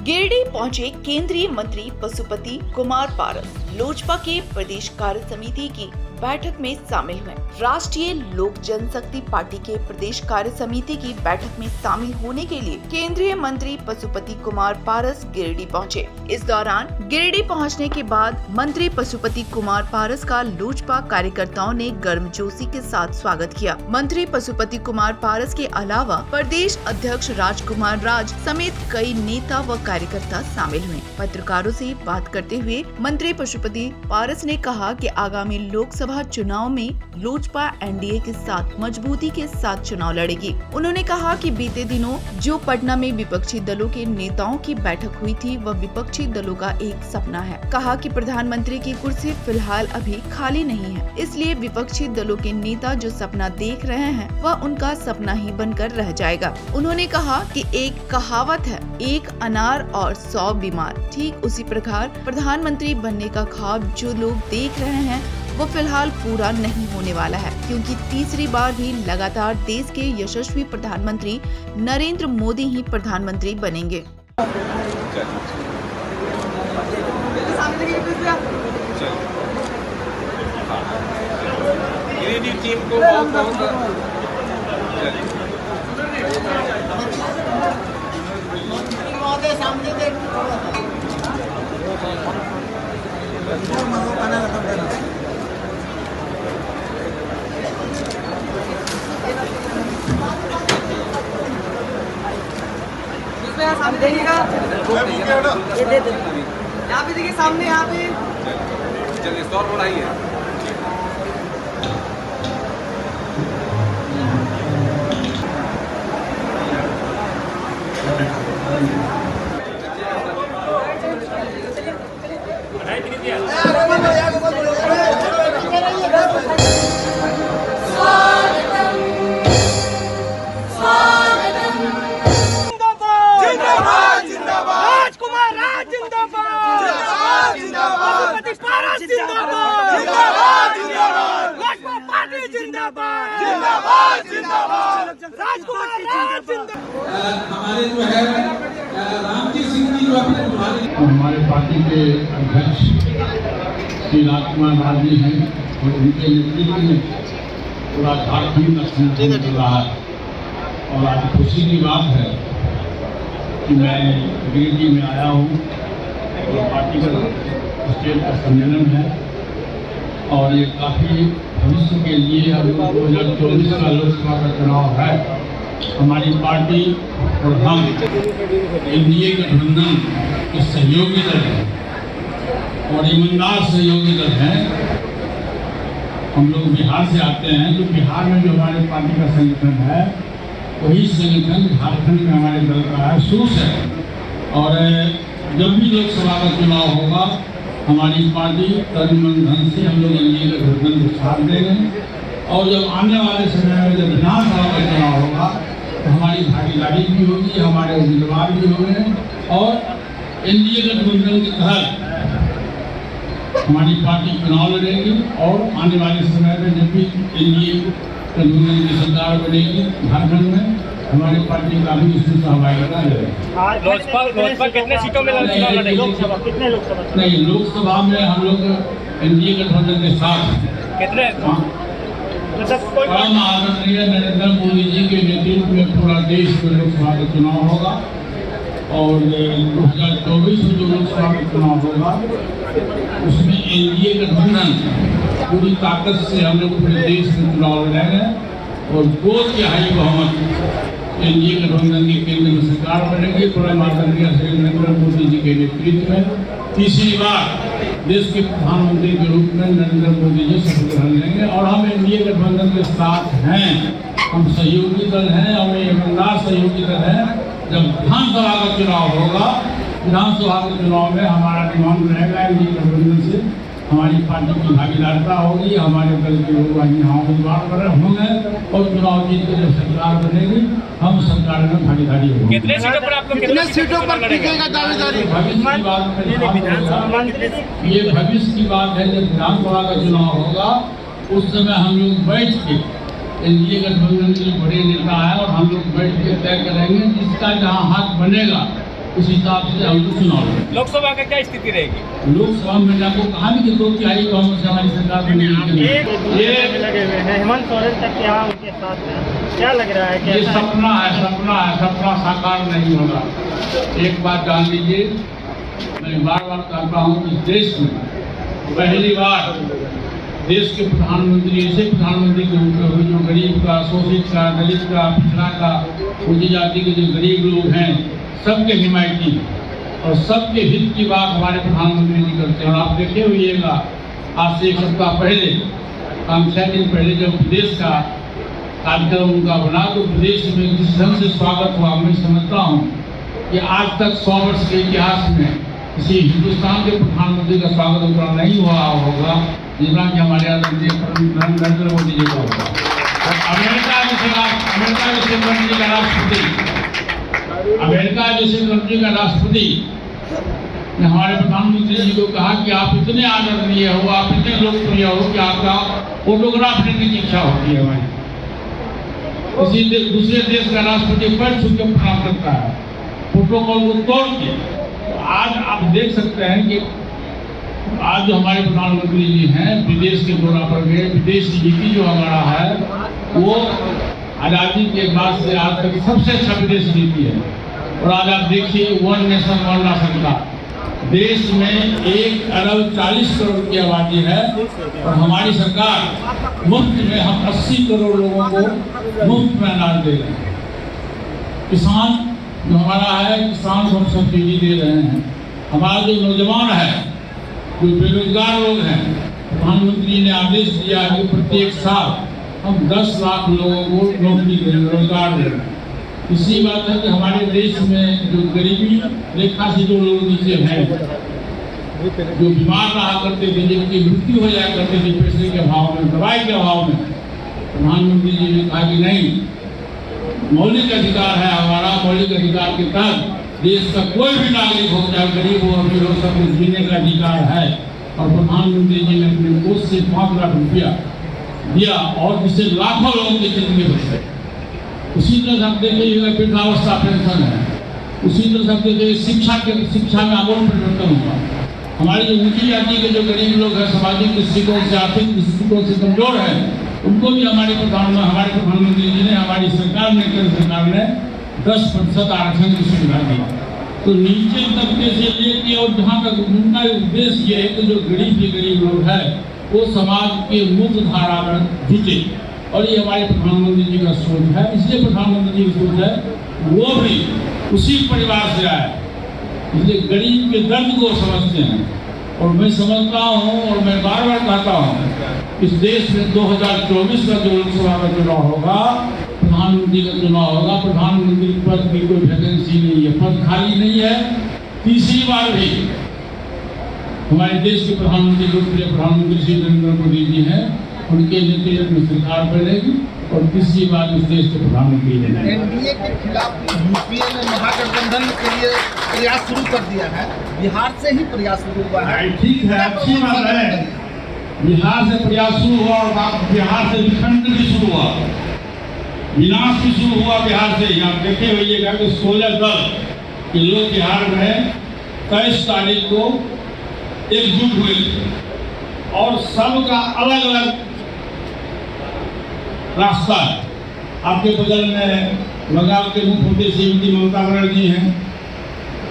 गिरिडीह पहुंचे केंद्रीय मंत्री पशुपति कुमार पारस लोजपा के प्रदेश कार्य समिति की बैठक में शामिल हुए। राष्ट्रीय लोक जनशक्ति पार्टी के प्रदेश कार्य समिति की बैठक में शामिल होने के लिए केंद्रीय मंत्री पशुपति कुमार पारस गिरिडीह पहुंचे। इस दौरान गिरिडीह पहुंचने के बाद मंत्री पशुपति कुमार पारस का लोजपा कार्यकर्ताओं ने गर्मजोशी के साथ स्वागत किया। मंत्री पशुपति कुमार पारस के अलावा प्रदेश अध्यक्ष राजकुमार राज समेत कई नेता व कार्यकर्ता शामिल हुए। पत्रकारों से बात करते हुए मंत्री पशुपति पारस ने कहा कि आगामी लोकसभा चुनाव में लोजपा एनडीए के साथ मजबूती के साथ चुनाव लड़ेगी। उन्होंने कहा कि बीते दिनों जो पटना में विपक्षी दलों के नेताओं की बैठक हुई थी वह विपक्षी दलों का एक सपना है। कहा कि प्रधानमंत्री की कुर्सी फिलहाल अभी खाली नहीं है, इसलिए विपक्षी दलों के नेता जो सपना देख रहे हैं वह उनका सपना ही बनकर रह जाएगा। उन्होंने कहा कि एक कहावत है, एक अनार और 100 बीमार। ठीक उसी प्रकार प्रधानमंत्री बनने का ख्वाब जो लोग देख रहे हैं वो फिलहाल पूरा नहीं होने वाला है, क्योंकि तीसरी बार भी लगातार देश के यशस्वी प्रधानमंत्री नरेंद्र मोदी ही प्रधानमंत्री बनेंगे। टीम को बहुत सामने देखिएगा, ये दे दो। यहाँ पे देखिए, सामने यहाँ पे चलिए स्टॉल बढ़ाइए। हमारे जो है रामजी सिंह जी जो हमारे पार्टी के अध्यक्ष श्री राजकुमार राज जी हैं और उनके नेतृत्व में पूरा झारखंड का संगठन चल रहा है। और आज खुशी की बात है कि मैं गिरिडीह में आया हूँ और पार्टी का स्टेट का सम्मेलन है और ये काफ़ी भविष्य के लिए अब 2024 का लोकसभा का चुनाव है। हमारी पार्टी और हम एनडीए गठबंधन के सहयोगी दल हैं और ईमानदार सहयोगी दल हैं। हम लोग बिहार से आते हैं, तो बिहार में जो हमारे पार्टी का संगठन है वही संगठन झारखंड में हमारे दल का है, शुरू से। और जब भी लोकसभा का चुनाव होगा हमारी पार्टी तन मन धन से हम लोग एनडीए गठबंधन को साथ देंगे। और जब आने वाले समय में जब विधानसभा का चुनाव होगा तो हमारी भागीदारी भी होगी, हमारे उम्मीदवार भी होंगे और एनडीए गठबंधन के तहत हमारी पार्टी चुनाव लड़ेगी। और आने वाले समय में जब भी एनडीए गठबंधन की सरकार बनेगी झारखंड में, हमारी पार्टी का भी इसमें सहभागिता रहेगा। लोजपा कितने सीटों में चुनाव लड़ेगी? लोकसभा कितने? लोकसभा नहीं, लोकसभा में हम लोग एनडीए गठबंधन के साथ कितने? परम आदरणीय नरेंद्र मोदी जी के नेतृत्व में पूरा देश में लोकसभा का चुनाव होगा। और 2024 में जो लोकसभा का चुनाव होगा उसमें एनडीए गठबंधन पूरी ताकत से हम लोग पूरे देश में चुनाव लड़ेंगे और 2/3 बहुमत एनडीए गठबंधन की केंद्र में सरकार बनेगी। परम आदरणीय श्री नरेंद्र मोदी जी के नेतृत्व में तीसरी बार देश के प्रधानमंत्री के रूप में नरेंद्र मोदी जी शपथ ग्रहण लेंगे। और हम एनडीए गठबंधन के साथ हैं, हम सहयोगी दल हैं और ईमानदार सहयोगी दल हैं। जब विधानसभा का चुनाव होगा, विधानसभा के चुनाव में हमारा डिमांड रहेगा एनडीए गठबंधन से हमारी पार्टी की भागीदारिता होगी, हमारे दल के लोग यहाँ उम्मीदवार होंगे और चुनाव जीत के जब सरकार बनेगी हम सरकार में भागीदारी होगी। कितने सीटों पर आप लोग कितने सीटों पर टिकेगा दावेदारी? भविष्य की बात ये भविष्य की बात है। जब विधानसभा का चुनाव होगा उस समय हम लोग बैठ के एनडीए गठबंधन के बड़े नेता है और हम लोग बैठ के तय करेंगे जिसका जहाँ हाथ बनेगा उस हिसाब से हमको चुनाव लड़ेंगे। लोकसभा का क्या स्थिति रहेगी? लोकसभा में आपको कहा भी कि 2/3 कांग्रेस से हमारी सरकार बनी ये लगे हुए हैं, हेमंत सोरेन तक यहाँ उनके साथ हैं। क्या लग रहा है कि ये सपना है, सपना साकार नहीं होगा। एक बात जान लीजिए, मैं बार बार कहता हूँ कि देश में पहली बार देश के प्रधानमंत्री ऐसे प्रधानमंत्री के रूप में हुए जो गरीब का, शोषित का, दलित का, पिछड़ा का, ऊंची जाति के जो गरीब लोग हैं सबके हिमायती और सबके हित की बात हमारे प्रधानमंत्री जी करते हैं। और आप देखे हुएगा आज से 1 सप्ताह पहले, 5-6 दिन पहले जब प्रदेश का कार्यक्रम उनका बना तो प्रदेश में जिस ढंग से स्वागत हुआ, मैं समझता हूँ कि आज तक 100 वर्ष के इतिहास में किसी हिंदुस्तान के प्रधानमंत्री का स्वागत उतना नहीं हुआ होगा जितना कि हमारे आदरणीय नरेंद्र मोदी जी का होगा। और अमेरिका जैसे कंट्री का राष्ट्रपति ने हमारे प्रधानमंत्री जी को कहा कि आप इतने आदरणीय हो, आप इतने लोकप्रिय हो कि आपका फोटोग्राफ लेने की इच्छा होती है हमारी। किसी दूसरे देश का राष्ट्रपति पैर छू के प्रणाम करता है प्रोटोकॉल को तोड़ के। आज आप देख सकते हैं कि आज जो हमारे प्रधानमंत्री जी हैं विदेश के दौरा पर गए। विदेशी नीति जो हमारा है वो आज़ादी के बाद से आज तक सबसे अच्छा विदेश नीति है। और आज आप देखिए 1 नेशन 1 राशन कार्ड, देश में 1 अरब 40 करोड़ की आबादी है और हमारी सरकार मुफ्त में हम 80 करोड़ लोगों को मुफ्त में अनाज दे रहे हैं। किसान जो हमारा है, किसान को हम सब्सिडी दे रहे हैं। हमारा जो नौजवान है, जो बेरोजगार लोग हैं, प्रधानमंत्री ने आदेश दिया है कि प्रत्येक साल हम 10 लाख लोगों को नौकरी दें, रोजगार दें। इसी बात है कि हमारे देश में जो गरीबी रेखा से जो लोग नीचे हैं, जो बीमार रहा करते थे, जिनकी मृत्यु हो जाया करते थे पैसे के अभाव में, दवाई के अभाव में, प्रधानमंत्री जी ने कहा कि नहीं, मौलिक अधिकार है हमारा। मौलिक अधिकार के तहत देश का कोई भी नागरिक हो, चाहे गरीब हो, अमीर हो, सबको जीने का अधिकार है। और प्रधानमंत्री जी ने अपने कोष से 5 लाख रुपया दिया और जिससे लाखों लोगों की जिंदगी बच गई। उसी तरह से आप देखिए वृद्धावस्था पेंशन है, उसी तरह से आप देखिए शिक्षा में आमूल परिवर्तन हुआ। हमारी जो ऊंची जाति के जो गरीब लोग हैं, सामाजिक दृष्टिकोण से, आर्थिक दृष्टिकोण से कमजोर है, उनको भी हमारे प्रधानमंत्री जी ने, हमारी सरकार ने, केंद्र सरकार ने 10% आरक्षण की सुविधा दी। तो नीचे तबके से लेके और जहाँ तक उनका उद्देश्य ये है कि जो गरीब लोग हैं वो समाज के मुख्य धारा में जुटे। और ये हमारे प्रधानमंत्री जी का सोच है। इसलिए प्रधानमंत्री जी की सोच है वो भी उसी परिवार से आए, इसलिए गरीब के दर्द को समझते हैं। और मैं समझता हूँ और मैं बार बार कहता हूँ, इस देश में 2024 का जो लोकसभा का चुनाव होगा, प्रधानमंत्री का चुनाव होगा, प्रधानमंत्री पद की कोई वैकेंसी नहीं है, पद खाली नहीं है। तीसरी बार भी हमारे देश के प्रधानमंत्री लोकप्रिय प्रधानमंत्री श्री नरेंद्र मोदी जी हैं, उनके नेतृत्व में सरकार बनेगी और तीसरी बार इस देश के प्रधानमंत्री बनेंगे। एनडीए के खिलाफ यूपीए ने महागठबंधन के लिए प्रयास शुरू कर दिया है। बिहार से ही प्रयास शुरू हुआ है। ठीक है, अच्छी बात है। बिहार से प्रयास शुरू हुआ और बिहार से विखंड भी शुरू हुआ, विनाश भी शुरू हुआ बिहार से। आप देखे होइएगा कि 16 दल के लोग बिहार में 23 तारीख को एकजुट हुए थे और सबका अलग अलग रास्ता है। आपके बगल में बंगाल के मुख्यमंत्री श्रीमती ममता बनर्जी हैं,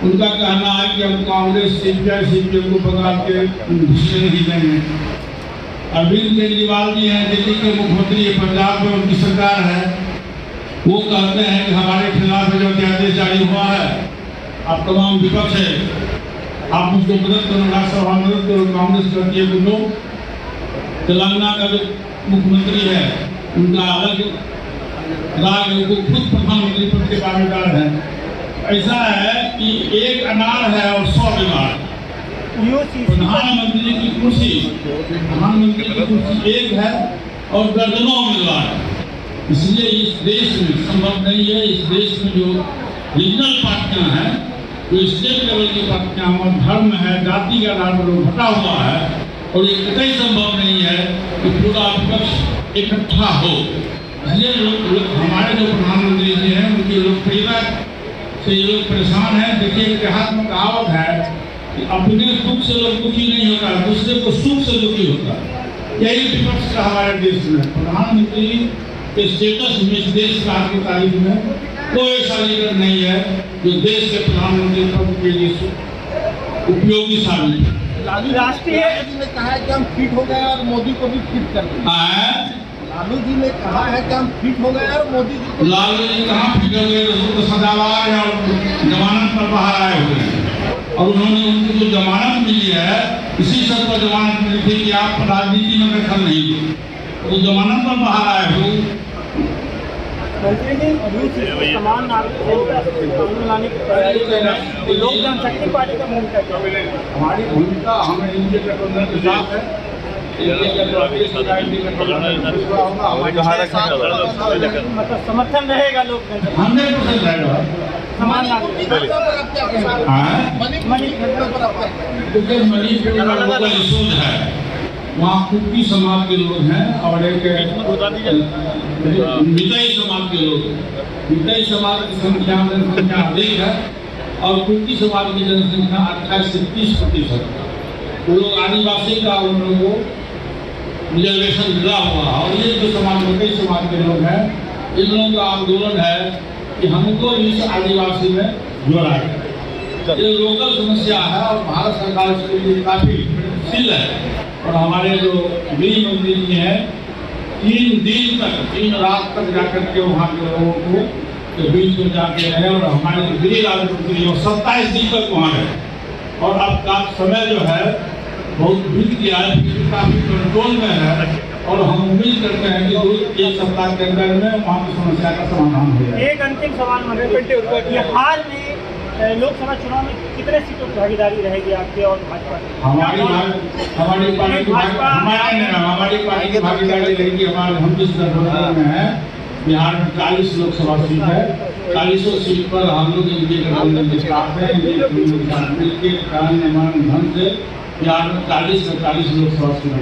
उनका कहना है कि हम कांग्रेस सीपीएम को बंगाल के घुसने नहीं देंगे। अरविंद केजरीवाल जी हैं, दिल्ली के मुख्यमंत्री, पंजाब में उनकी सरकार है, वो कहते हैं कि हमारे खिलाफ जो अध्यादेश जारी हुआ है, आप तमाम विपक्ष है, आप उसको मदद करो, राज्यसभा मदद करो। कांग्रेस करती है कुछ लोग। तेलंगाना का जो मुख्यमंत्री है उनका अलग राग है, वो खुद प्रधानमंत्री पद के दावेदार है। ऐसा है कि एक अनार है और 100 बीमार। प्रधानमंत्री की कुर्सी एक है और दर्जनों उम्मीदवार है। इसलिए इस देश में संभव नहीं है, इस देश में जो रीजनल पार्टियां हैं, जो स्टेट लेवल की पार्टियां, धर्म है, जाति का आधार पर भटा हुआ है, और ये कतई संभव नहीं है कि पूरा विपक्ष इकट्ठा हो। इसलिए हमारे जो प्रधानमंत्री जी हैं उनकी लोकप्रियता से ये लोग परेशान हैं। देखिए देहात में कहावत है कि अपने दुख से लोग दुखी नहीं होता, दूसरे को सुख से दुखी होता है। यही विपक्ष का हमारे देश में प्रधानमंत्री के स्टेटस में इस देश का आज की तारीख में कोई ऐसा लीडर नहीं है जो देश के प्रधानमंत्री पद के लिए उपयोगी साबित है। लालू राष्ट्रीय जी ने कहा है कि हम फिट हो गए और मोदी को भी फिट कर देंगे। लालू जी ने कहा है कि हम फिट हो गए और मोदी जी को लालू जी कहाँ फिट हो गए, तो सदाबहार है और जमानत पर बाहर आए हुए हैं। और उन्होंने उनको जो जमानत मिली है इसी सब पर जमानत मिली थी कि आप राजनीति में दखल नहीं दो, तो जमानत पर बाहर आए हो। मंत्री जी समान नागरिक कानून लाने की तैयारी कर रहे हैं, लोक जनशक्ति पार्टी का भूमिका क्या है? हमारी भूमिका हमें इनके गठबंधन के साथ है। मतलब समर्थन रहेगा लोक जनशक्ति 100% रहेगा। समान नागरिक क्योंकि मणिपुर में लोगों का रिसोर्स है, वहाँ कुकी समाज के लोग हैं और एक मितई समाज के लोग हैं। मितई समाज की जनसंख्या अधिक है और कुकी समाज की जनसंख्या 28 से 30%। वो लोग आदिवासी का उन लोगों को रिजर्वेशन मिला हुआ। और ये जो समाज मितई समाज के लोग हैं, इन लोगों का आंदोलन है कि हमको इस आदिवासी में जोड़ा है। ये लोकल समस्या है और भारत सरकार इसके लिए काफी प्रयत्नशील है। और हमारे जो गृह मंत्री जी हैं 3 दिन तक 3 रात तक जाकर के वहाँ के लोगों को के बीच में जाके रहे और हमारे जो गृह राज्य मंत्री और 27 दिन तक वहाँ रहे। और अब का समय जो है बहुत बीत गया है, काफी कंट्रोल में है और हम उम्मीद करते हैं कि 1 सप्ताह के अंदर में वहाँ की समस्या का समाधान हो जाए। एक अंतिम सवाल मंत्री, हाल में लोकसभा चुनाव में कितने सीटों की भागीदारी रहेगी आपके और भाजपा की? हमारी पार्टी की भागीदारी रहेगी। हम जिस गठबंधन में है, बिहार में 40 लोकसभा सीट है। 40 सीट पर हम लोग इनके गठबंधन के साथ हैं। मिलकर ढंग से बिहार में 40 से 40 लोकसभा सीट